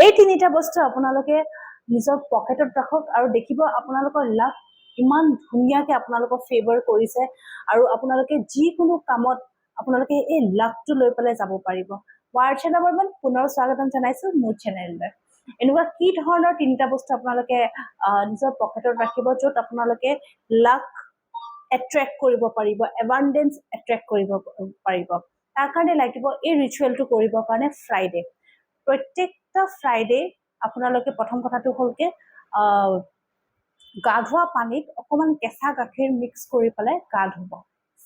এই তিনিটা বস্তু আপোনালোকে নিজৰ পকেটত ৰাখক আৰু দেখিব আপোনালোকৰ লাভ ইমান ধুনীয়াকে আপোনালোকক ফেভাৰ কৰিছে আৰু আপোনালোকে যিকোনো কামত আপোনালোকে এই লাভটো লৈ পেলাই যাব পাৰিব। ৱাৰ্চনা বৰ্মন পুনৰ স্বাগতম জনাইছো মোৰ চেনেললৈ। এনেকুৱা কি ধৰণৰ তিনিটা বস্তু আপোনালোকে নিজৰ পকেটত ৰাখিব য'ত আপোনালোকে লাক এট্ৰেক্ট কৰিব পাৰিব, এবাণ্ডেঞ্চ এট্ৰেক্ট কৰিব পাৰিব। তাৰ কাৰণে লাগিব এই ৰিচুৱেলটো কৰিবৰ কাৰণে ফ্ৰাইডে। প্ৰত্যেকটা ফ্ৰাইডে আপোনালোকে প্ৰথম কথাটো হ'লকে গা ধোৱা পানীত অকণমান কেঁচা গাখীৰ মিক্স কৰি পেলাই গা ধুব।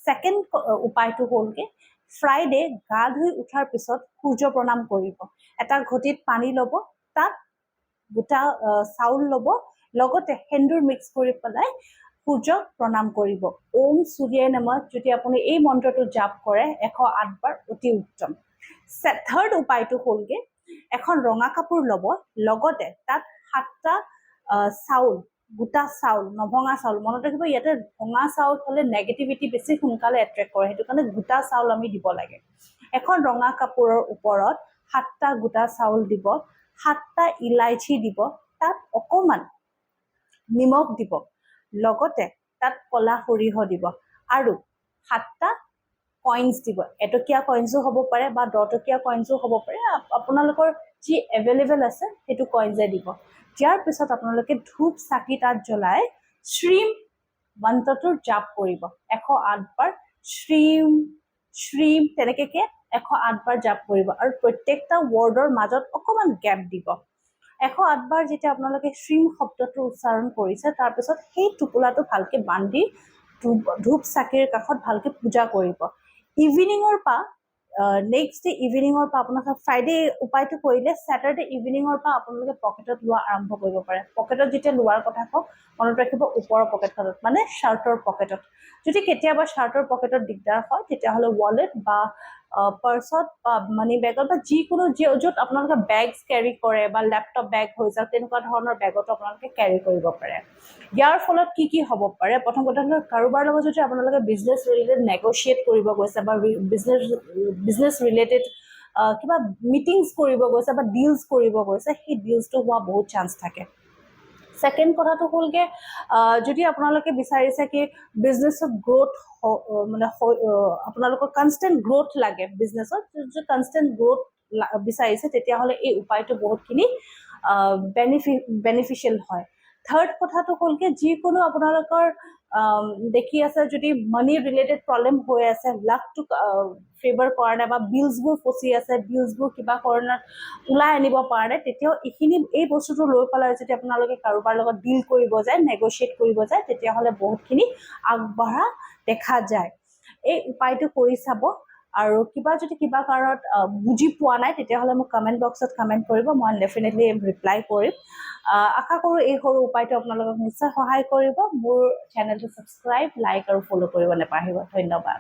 ছেকেণ্ড উপায়টো হ'লকে ফ্ৰাইডে গা ধুই উঠাৰ পিছত সূৰ্য প্ৰণাম কৰিব। এটা ঘটিত পানী ল'ব, তাত গোটা চাউল ল'ব, লগতে সেন্দুৰ মিক্স কৰি পেলাই সূৰ্যক প্ৰণাম কৰিব। ওম সূৰ্যায় নমঃ যদি আপুনি এই মন্ত্ৰটো জাপ কৰে 108 বাৰ অতি উত্তম। থাৰ্ড উপায়টো হ'লগে এখন ৰঙা কাপোৰ ল'ব, লগতে তাত 7টা চাউল, গোটা চাউল, নভঙা চাউল, মনত ৰাখিব ইয়াতে ভঙা চাউল হ'লে নেগেটিভিটি বেছি সোনকালে এট্ৰেক্ট কৰে, সেইটো কাৰণে গোটা চাউল আমি দিব লাগে। এখন ৰঙা কাপোৰৰ ওপৰত 7টা গোটা চাউল দিব, 7টা ইলাইচি দিব, তাত অকণমান নিমখ দিব, লগতে তাত কলা সৰিয়হ দিব আৰু 7টা কইনছ দিব। এটকীয়া কইনছো হ'ব পাৰে বা 10 টকীয়া কইনছো হ'ব পাৰে, আপোনালোকৰ যি এভেইলেবল আছে সেইটো কইনছে দিব। ইয়াৰ পিছত আপোনালোকে ধূপ চাকি তাত জ্বলাই শ্ৰীম মন্ত্ৰটোৰ জাপ কৰিব 108 বাৰ। শ্ৰীম শ্ৰীম তেনেকৈ 108 বাৰ জাপ কৰিব আৰু প্ৰত্যেকটা ৱৰ্ডৰ মাজত অকণমান গেপ দিব। 108 বাৰ যেতিয়া আপোনালোকে শ্ৰীম শব্দটো উচ্চাৰণ কৰিছে, তাৰপিছত সেই টোপোলাটো ভালকে বান্ধি ধূপ চাকিৰ কাষত ভালকে পূজা কৰিব। ইভিনিঙৰ পৰা নেক্সট ডে ইভিনিঙৰ পৰা আপোনালোকে ফ্ৰাইডে উপায়টো কৰিলে ছেটাৰডে ইভিনিঙৰ পৰা আপোনালোকে পকেটত লোৱা আৰম্ভ কৰিব পাৰে। পকেটত যেতিয়া লোৱাৰ কথা কওঁ মনত ৰাখিব ওপৰৰ পকেটখনত, মানে শ্বাৰ্টৰ পকেটত। যদি কেতিয়াবা শ্বাৰ্টৰ পকেটত দিগদাৰ হয় তেতিয়াহ'লে ৱালেট বা পাৰ্চত বা মানি বেগত বা যিকোনো য'ত আপোনালোকে বেগছ কেৰি কৰে বা লেপটপ বেগ হৈ যাওক তেনেকুৱা ধৰণৰ বেগতো আপোনালোকে কেৰি কৰিব পাৰে। ইয়াৰ ফলত কি কি হ'ব পাৰে, প্ৰথম কথা হ'ল কাৰোবাৰ লগত যদি আপোনালোকে বিজনেছ ৰিলেটেড নেগচিয়েট কৰিব গৈছে বা বিজনেছ ৰিলেটেড কিবা মিটিংছ কৰিব গৈছে বা ডিলছ কৰিব গৈছে, সেই ডিলছটো হোৱা বহুত চান্স থাকে। ছেকেণ্ড কথাটো হ'লগে যদি আপোনালোকে বিচাৰিছে কি বিজনেছত গ্ৰ'থ মানে আপোনালোকৰ কনষ্টেণ্ট গ্ৰ'থ লাগে, বিজনেছত যদি কনষ্টেণ্ট গ্ৰ'থ বিচাৰিছে তেতিয়াহ'লে এই উপায়টো বহুতখিনি বেনিফিচিয়েল হয়। থাৰ্ড কথাটো হ'লগে যিকোনো আপোনালোকৰ দেখি আছে যদি মানি ৰিলেটেড প্ৰব্লেম হৈ আছে, লাকটো ফেভাৰ কৰা নাই বা বিলছবোৰ ফচি আছে, বিলছবোৰ কিবা কাৰণত ওলাই আনিব পৰা নাই, তেতিয়াও এই বস্তুটো লৈ পেলাই যদি আপোনালোকে কাৰোবাৰ লগত ডিল কৰিব যায়, নেগচিয়েট কৰিব যায়, তেতিয়াহ'লে বহুতখিনি আগবঢ়া দেখা যায়। এই উপায়টো কৰি চাব আৰু যদি কিবা কাৰণত বুজি পোৱা নাই তেতিয়াহ'লে মোক কমেণ্ট বক্সত কমেণ্ট কৰিব, মই ডেফিনেটলি ৰিপ্লাই কৰিম। আশা কৰোঁ এই সৰু উপায়টো আপোনালোকক নিশ্চয় সহায় কৰিব। মোৰ চেনেলটো ছাবস্ক্ৰাইব, লাইক আৰু ফ'ল' কৰিব নাপাহৰিব। ধন্যবাদ।